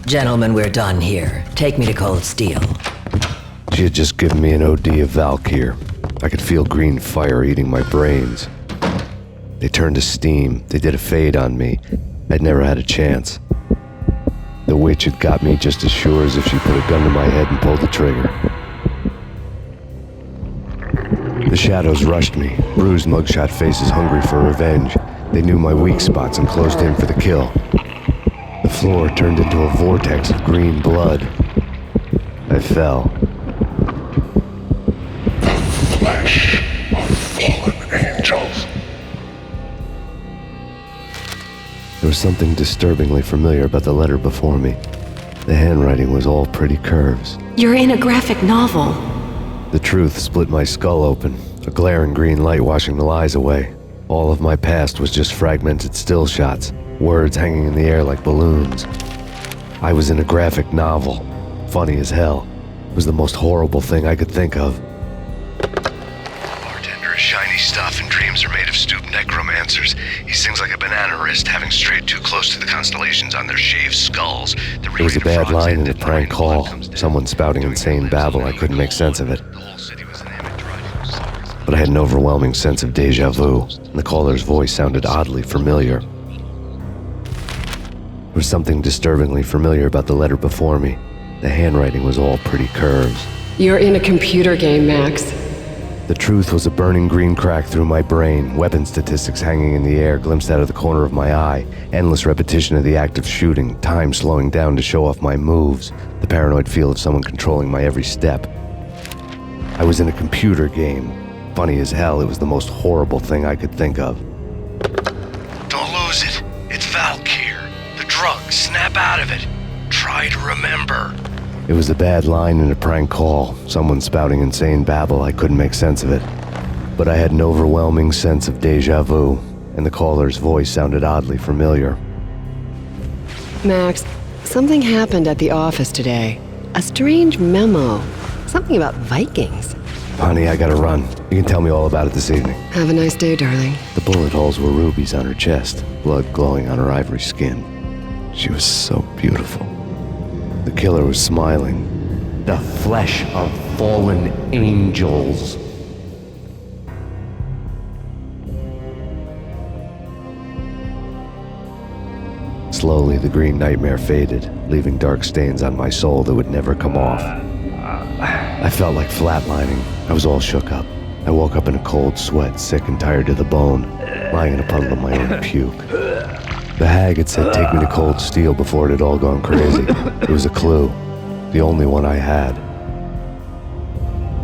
Gentlemen, we're done here. Take me to Cold Steel. She had just given me an OD of Valkyr. I could feel green fire eating my brains. They turned to steam. They did a fade on me. I'd never had a chance. The witch had got me just as sure as if she put a gun to my head and pulled the trigger. The shadows rushed me, bruised mugshot faces hungry for revenge. They knew my weak spots and closed in for the kill. The floor turned into a vortex of green blood. I fell. The flesh of fallen angels. There was something disturbingly familiar about the letter before me. The handwriting was all pretty curves. You're in a graphic novel. The truth split my skull open, a glaring green light washing the lies away. All of my past was just fragmented still shots, words hanging in the air like balloons. I was in a graphic novel. Funny as hell. It was the most horrible thing I could think of. Bartender is shiny stuff and dreams are made of stooped necromancers. He sings like a banana wrist, having strayed too close to the constellations on their shaved skulls. There was a bad line in a prank call. Someone spouting insane babble. I couldn't make sense of it. But I had an overwhelming sense of deja vu, and the caller's voice sounded oddly familiar. There was something disturbingly familiar about the letter before me. The handwriting was all pretty curves. You're in a computer game, Max. The truth was a burning green crack through my brain, weapon statistics hanging in the air, glimpsed out of the corner of my eye, endless repetition of the act of shooting, time slowing down to show off my moves, the paranoid feel of someone controlling my every step. I was in a computer game. Funny as hell, it was the most horrible thing I could think of. Don't lose it. It's Valkyr. The drug. Snap out of it. Try to remember. It was a bad line in a prank call, someone spouting insane babble. I couldn't make sense of it. But I had an overwhelming sense of deja vu, and the caller's voice sounded oddly familiar. Max, something happened at the office today. A strange memo. Something about Vikings. Honey, I gotta run. You can tell me all about it this evening. Have a nice day, darling. The bullet holes were rubies on her chest, blood glowing on her ivory skin. She was so beautiful. The killer was smiling. The flesh of fallen angels. Slowly, the green nightmare faded, leaving dark stains on my soul that would never come off. I felt like flatlining. I was all shook up. I woke up in a cold sweat, sick and tired to the bone, lying in a puddle of my own puke. The hag had said take me to Cold Steel before it had all gone crazy. It was a clue, the only one I had.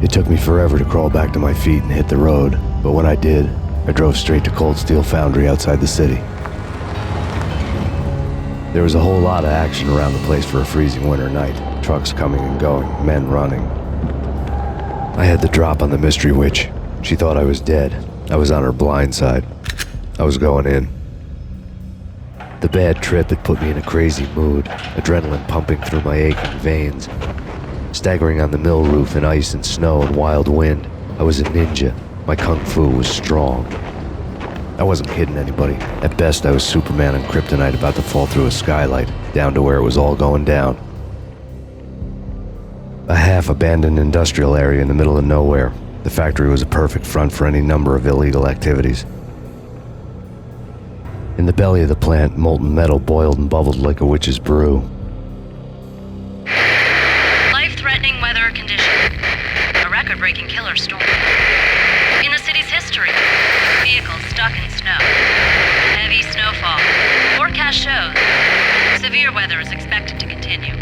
It took me forever to crawl back to my feet and hit the road, but when I did, I drove straight to Cold Steel Foundry outside the city. There was a whole lot of action around the place for a freezing winter night. Trucks coming and going, men running. I had the drop on the mystery witch. She thought I was dead. I was on her blind side. I was going in. The bad trip had put me in a crazy mood, adrenaline pumping through my aching veins. Staggering on the mill roof in ice and snow and wild wind, I was a ninja. My kung fu was strong. I wasn't kidding anybody. At best, I was Superman on kryptonite about to fall through a skylight, down to where it was all going down. A half-abandoned industrial area in the middle of nowhere. The factory was a perfect front for any number of illegal activities. In the belly of the plant, molten metal boiled and bubbled like a witch's brew. record-breaking killer storm. In the city's history, vehicles stuck in snow. Heavy snowfall. Forecast shows severe weather is expected to continue.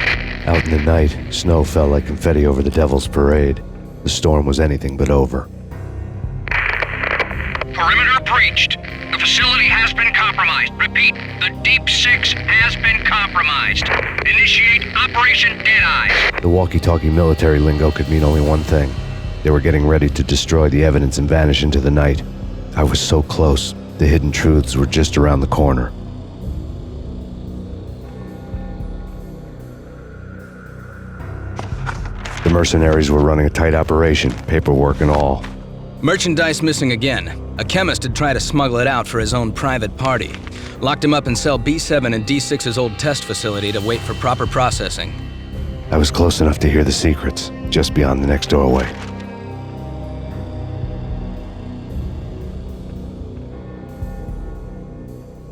Out in the night, snow fell like confetti over the Devil's Parade. The storm was anything but over. Perimeter breached. The facility has been compromised. Repeat, the Deep Six has been compromised. Initiate Operation Deadeye. The walkie-talkie military lingo could mean only one thing. They were getting ready to destroy the evidence and vanish into the night. I was so close. The hidden truths were just around the corner. The mercenaries were running a tight operation, paperwork and all. Merchandise missing again. A chemist had tried to smuggle it out for his own private party. Locked him up in cell B7 in D6's old test facility to wait for proper processing. I was close enough to hear the secrets, just beyond the next doorway.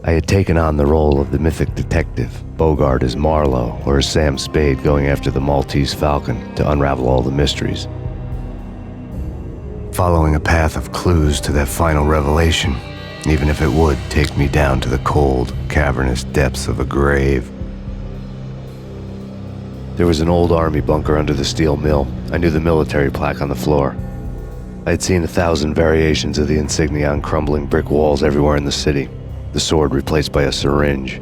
I had taken on the role of the mythic detective, Bogart as Marlowe, or as Sam Spade going after the Maltese Falcon to unravel all the mysteries. Following a path of clues to that final revelation, even if it would take me down to the cold, cavernous depths of a grave. There was an old army bunker under the steel mill. I knew the military plaque on the floor. I had seen 1,000 variations of the insignia on crumbling brick walls everywhere in the city. The sword replaced by a syringe.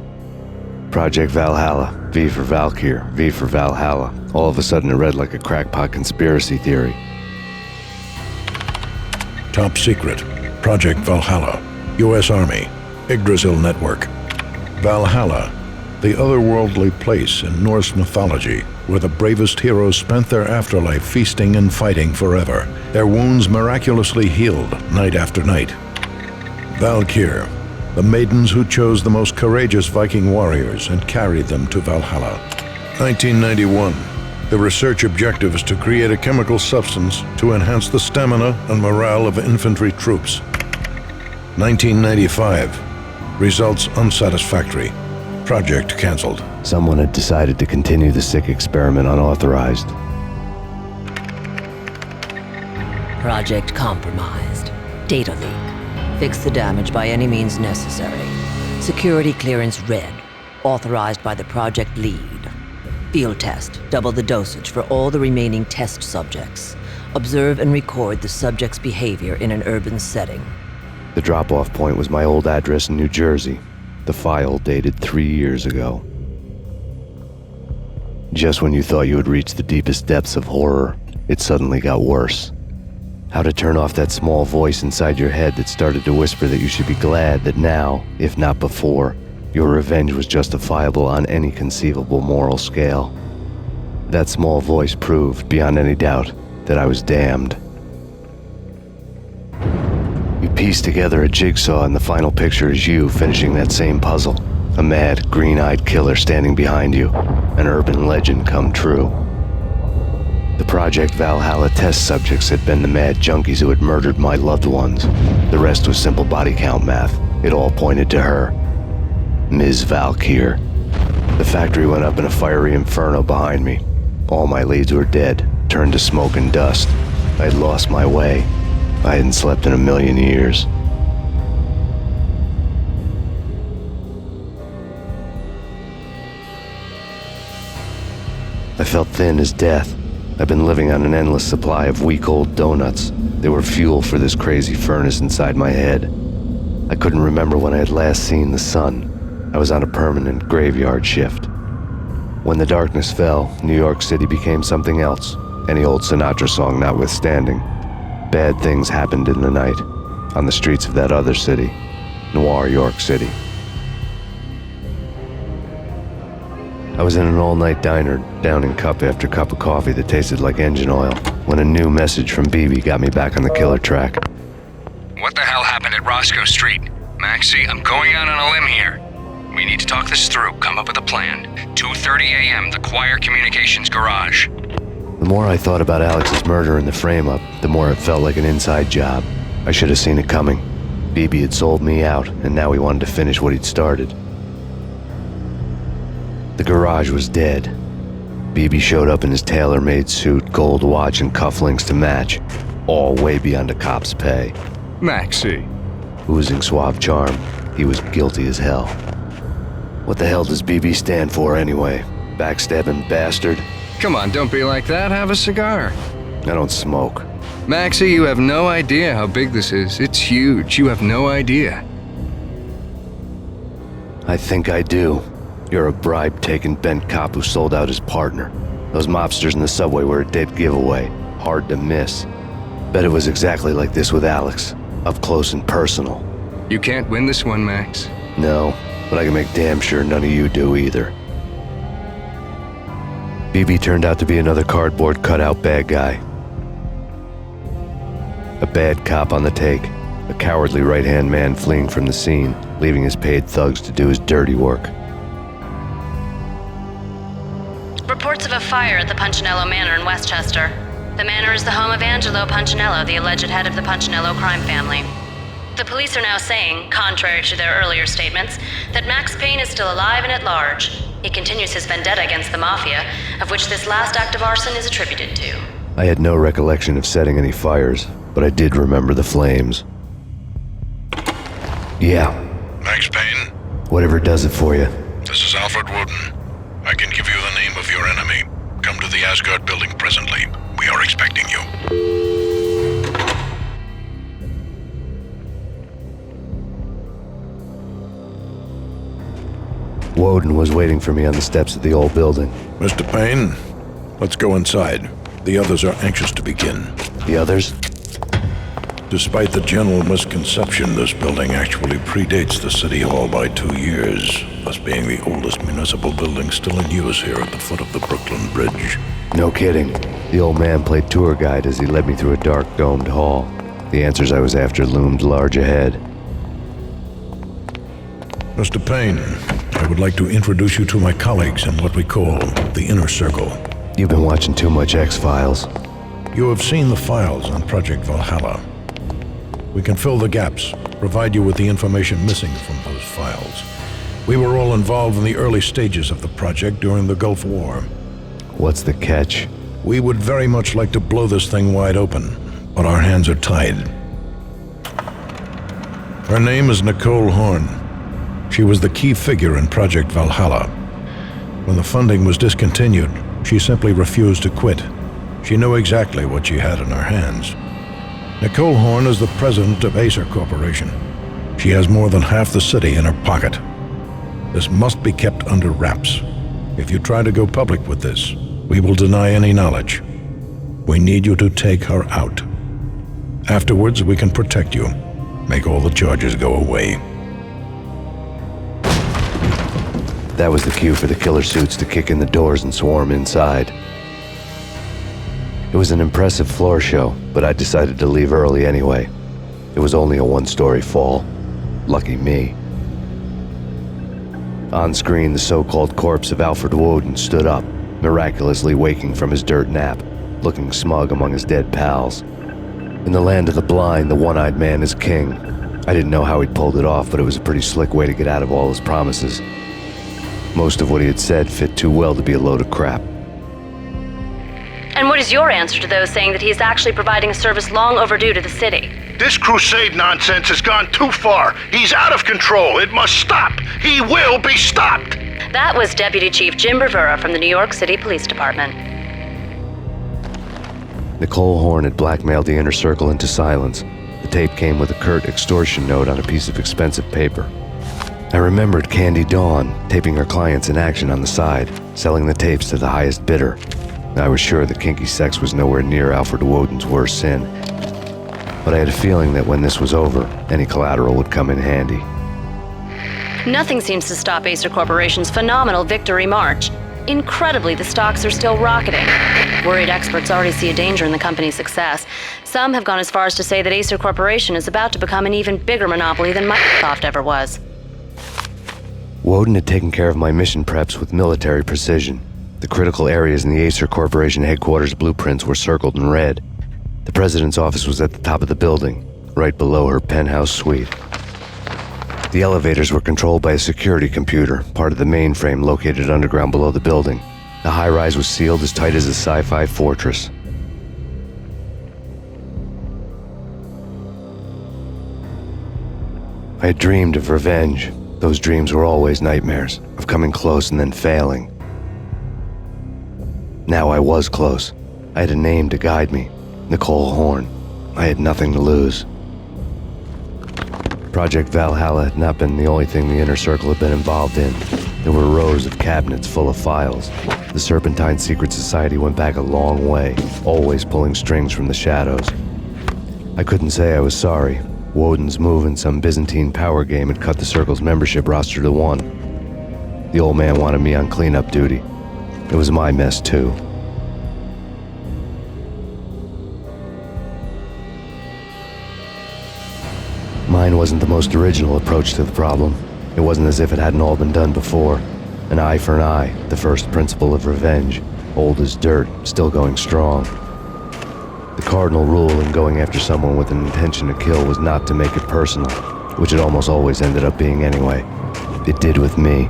Project Valhalla, V for Valkyr, V for Valhalla. All of a sudden it read like a crackpot conspiracy theory. Top secret. Project Valhalla. U.S. Army. Yggdrasil Network. Valhalla, the otherworldly place in Norse mythology where the bravest heroes spent their afterlife feasting and fighting forever, their wounds miraculously healed night after night. Valkyr, the maidens who chose the most courageous Viking warriors and carried them to Valhalla. 1991. The research objective is to create a chemical substance to enhance the stamina and morale of infantry troops. 1995. Results unsatisfactory. Project cancelled. Someone had decided to continue the sick experiment unauthorized. Project compromised. Data leak. Fix the damage by any means necessary. Security clearance red. Authorized by the project lead. Field test. Double the dosage for all the remaining test subjects. Observe and record the subject's behavior in an urban setting. The drop-off point was my old address in New Jersey. The file dated 3 years ago. Just when you thought you had reached the deepest depths of horror, it suddenly got worse. How to turn off that small voice inside your head that started to whisper that you should be glad that now, if not before, your revenge was justifiable on any conceivable moral scale. That small voice proved, beyond any doubt, that I was damned. You piece together a jigsaw and the final picture is you finishing that same puzzle. A mad, green-eyed killer standing behind you. An urban legend come true. The Project Valhalla test subjects had been the mad junkies who had murdered my loved ones. The rest was simple body count math. It all pointed to her. Ms. Valkyr. The factory went up in a fiery inferno behind me. All my leads were dead, turned to smoke and dust. I had lost my way. I hadn't slept in a million years. I felt thin as death. I've been living on an endless supply of week-old donuts. They were fuel for this crazy furnace inside my head. I couldn't remember when I had last seen the sun. I was on a permanent graveyard shift. When the darkness fell, New York City became something else, any old Sinatra song notwithstanding. Bad things happened in the night, on the streets of that other city, Noir York City. I was in an all-night diner, downing cup after cup of coffee that tasted like engine oil, when a new message from BB got me back on the killer track. What the hell happened at Roscoe Street? Maxie, I'm going out on a limb here. We need to talk this through, come up with a plan. 2:30 a.m., the Choir Communications Garage. The more I thought about Alex's murder and the frame-up, the more it felt like an inside job. I should have seen it coming. BB had sold me out, and now he wanted to finish what he'd started. The garage was dead. BB showed up in his tailor-made suit, gold watch, and cufflinks to match, all way beyond a cop's pay. Maxie. Oozing suave charm, he was guilty as hell. What the hell does BB stand for anyway? Backstabbing Bastard? Come on, don't be like that. Have a cigar. I don't smoke. Maxie, you have no idea how big this is. It's huge. You have no idea. I think I do. You're a bribe-taking bent cop who sold out his partner. Those mobsters in the subway were a dead giveaway. Hard to miss. Bet it was exactly like this with Alex. Up close and personal. You can't win this one, Max. No, but I can make damn sure none of you do either. BB turned out to be another cardboard cutout bad guy. A bad cop on the take. A cowardly right-hand man fleeing from the scene, leaving his paid thugs to do his dirty work. Reports of a fire at the Punchinello Manor in Westchester. The manor is the home of Angelo Punchinello, the alleged head of the Punchinello crime family. The police are now saying, contrary to their earlier statements, that Max Payne is still alive and at large. He continues his vendetta against the Mafia, of which this last act of arson is attributed to. I had no recollection of setting any fires, but I did remember the flames. Yeah. Max Payne? Whatever does it for you. This is Alfred Woden. I can give you the name of your enemy. Come to the Asgard building presently. We are expecting you. Woden was waiting for me on the steps of the old building. Mr. Payne, let's go inside. The others are anxious to begin. The others? Despite the general misconception, this building actually predates the City Hall by 2 years, thus being the oldest municipal building still in use here at the foot of the Brooklyn Bridge. No kidding. The old man played tour guide as he led me through a dark, domed hall. The answers I was after loomed large ahead. Mr. Payne, I would like to introduce you to my colleagues in what we call the Inner Circle. You've been watching too much X-Files. You have seen the files on Project Valhalla. We can fill the gaps, provide you with the information missing from those files. We were all involved in the early stages of the project during the Gulf War. What's the catch? We would very much like to blow this thing wide open, but our hands are tied. Her name is Nicole Horn. She was the key figure in Project Valhalla. When the funding was discontinued, she simply refused to quit. She knew exactly what she had in her hands. Nicole Horn is the president of Acer Corporation. She has more than half the city in her pocket. This must be kept under wraps. If you try to go public with this, we will deny any knowledge. We need you to take her out. Afterwards, we can protect you. Make all the charges go away. That was the cue for the killer suits to kick in the doors and swarm inside. It was an impressive floor show, but I decided to leave early anyway. It was only a one-story fall. Lucky me. On screen, the so-called corpse of Alfred Woden stood up, miraculously waking from his dirt nap, looking smug among his dead pals. In the land of the blind, the one-eyed man is king. I didn't know how he'd pulled it off, but it was a pretty slick way to get out of all his promises. Most of what he had said fit too well to be a load of crap. And what is your answer to those saying that he is actually providing a service long overdue to the city? This crusade nonsense has gone too far. He's out of control. It must stop. He will be stopped. That was Deputy Chief Jim Rivera from the New York City Police Department. Nicole Horn had blackmailed the Inner Circle into silence. The tape came with a curt extortion note on a piece of expensive paper. I remembered Candy Dawn taping her clients in action on the side, selling the tapes to the highest bidder. I was sure that kinky sex was nowhere near Alfred Woden's worst sin. But I had a feeling that when this was over, any collateral would come in handy. Nothing seems to stop Acer Corporation's phenomenal victory march. Incredibly, the stocks are still rocketing. Worried experts already see a danger in the company's success. Some have gone as far as to say that Acer Corporation is about to become an even bigger monopoly than Microsoft ever was. Woden had taken care of my mission preps with military precision. The critical areas in the Acer Corporation headquarters blueprints were circled in red. The president's office was at the top of the building, right below her penthouse suite. The elevators were controlled by a security computer, part of the mainframe located underground below the building. The high-rise was sealed as tight as a sci-fi fortress. I had dreamed of revenge. Those dreams were always nightmares, of coming close and then failing. Now I was close. I had a name to guide me, Nicole Horn. I had nothing to lose. Project Valhalla had not been the only thing the Inner Circle had been involved in. There were rows of cabinets full of files. The Serpentine Secret Society went back a long way, always pulling strings from the shadows. I couldn't say I was sorry. Woden's move in some Byzantine power game had cut the Circle's membership roster to 1. The old man wanted me on cleanup duty. It was my mess, too. Mine wasn't the most original approach to the problem. It wasn't as if it hadn't all been done before. An eye for an eye, the first principle of revenge. Old as dirt, still going strong. The cardinal rule in going after someone with an intention to kill was not to make it personal, which it almost always ended up being anyway. It did with me.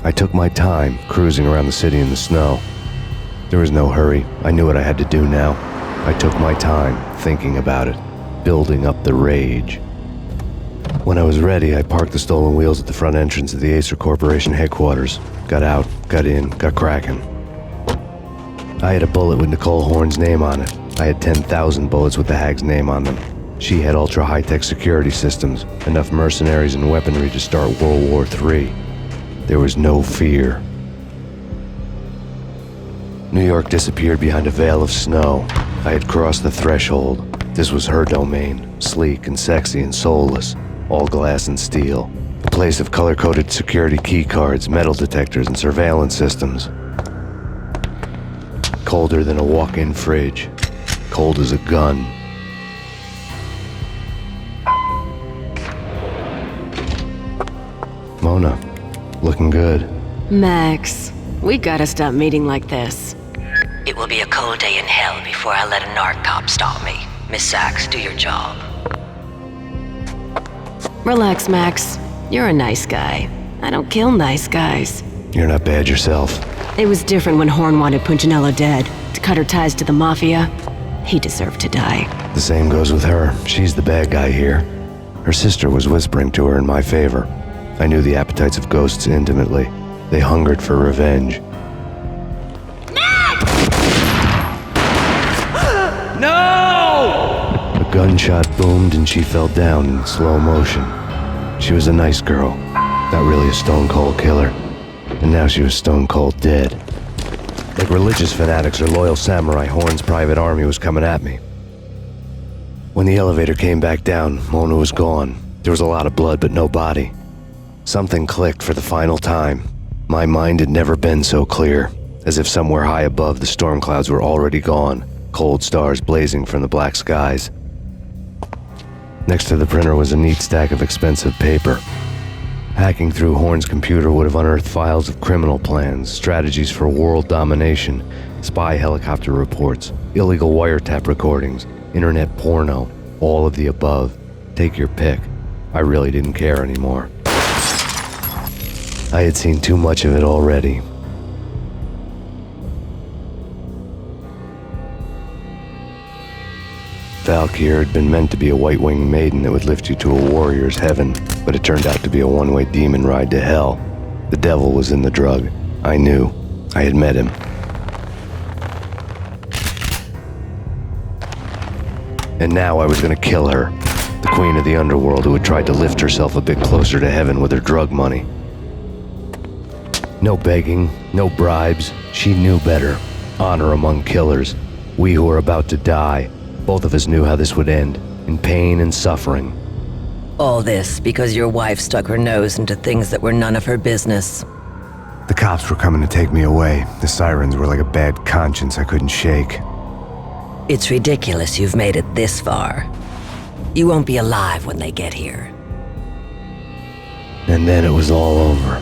I took my time, cruising around the city in the snow. There was no hurry. I knew what I had to do now. I took my time, thinking about it, building up the rage. When I was ready, I parked the stolen wheels at the front entrance of the Acer Corporation headquarters. Got out, got in, got cracking. I had a bullet with Nicole Horn's name on it. I had 10,000 bullets with the Hag's name on them. She had ultra-high-tech security systems, enough mercenaries and weaponry to start World War III. There was no fear. New York disappeared behind a veil of snow. I had crossed the threshold. This was her domain, sleek and sexy and soulless, all glass and steel. A place of color-coded security keycards, metal detectors, and surveillance systems. Colder than a walk-in fridge. Cold as a gun. Mona, looking good. Max, we gotta stop meeting like this. It will be a cold day in hell before I let a narc cop stop me. Miss Sachs, do your job. Relax, Max. You're a nice guy. I don't kill nice guys. You're not bad yourself. It was different when Horn wanted Punchinello dead, to cut her ties to the Mafia. He deserved to die. The same goes with her. She's the bad guy here. Her sister was whispering to her in my favor. I knew the appetites of ghosts intimately. They hungered for revenge. No! A gunshot boomed and she fell down in slow motion. She was a nice girl, not really a stone-cold killer. And now she was stone-cold dead. Like religious fanatics or loyal samurai, Horn's private army was coming at me. When the elevator came back down, Mona was gone. There was a lot of blood, but no body. Something clicked for the final time. My mind had never been so clear, as if somewhere high above the storm clouds were already gone, cold stars blazing from the black skies. Next to the printer was a neat stack of expensive paper. Hacking through Horn's computer would have unearthed files of criminal plans, strategies for world domination, spy helicopter reports, illegal wiretap recordings, internet porno, all of the above. Take your pick. I really didn't care anymore. I had seen too much of it already. Valkyr had been meant to be a white-winged maiden that would lift you to a warrior's heaven, but it turned out to be a one-way demon ride to hell. The devil was in the drug. I knew. I had met him. And now I was gonna kill her, the queen of the underworld who had tried to lift herself a bit closer to heaven with her drug money. No begging, no bribes. She knew better. Honor among killers. We who were about to die. Both of us knew how this would end, in pain and suffering. All this because your wife stuck her nose into things that were none of her business. The cops were coming to take me away. The sirens were like a bad conscience I couldn't shake. It's ridiculous you've made it this far. You won't be alive when they get here. And then it was all over.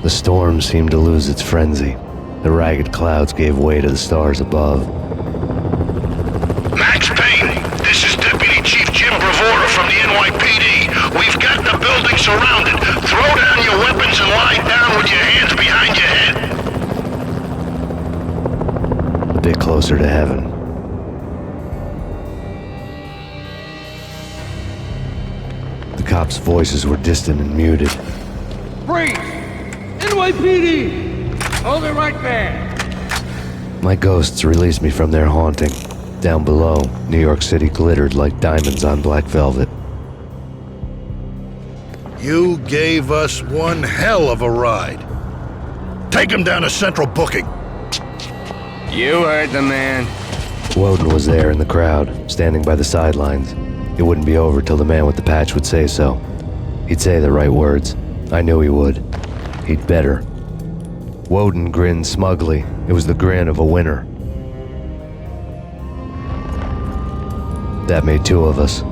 The storm seemed to lose its frenzy. The ragged clouds gave way to the stars above. Max Payne, this is Deputy Chief Jim Bravura from the NYPD. We've got the building surrounded. Throw down your weapons seats and lie down with your hands behind your head. A bit closer to heaven. The cops' voices were distant and muted. Freeze! NYPD! Hold it right there! My ghosts released me from their haunting. Down below, New York City glittered like diamonds on black velvet. You gave us one hell of a ride. Take him down to Central Booking. You heard the man. Woden was there in the crowd, standing by the sidelines. It wouldn't be over till the man with the patch would say so. He'd say the right words. I knew he would. He'd better. Woden grinned smugly. It was the grin of a winner. That made two of us.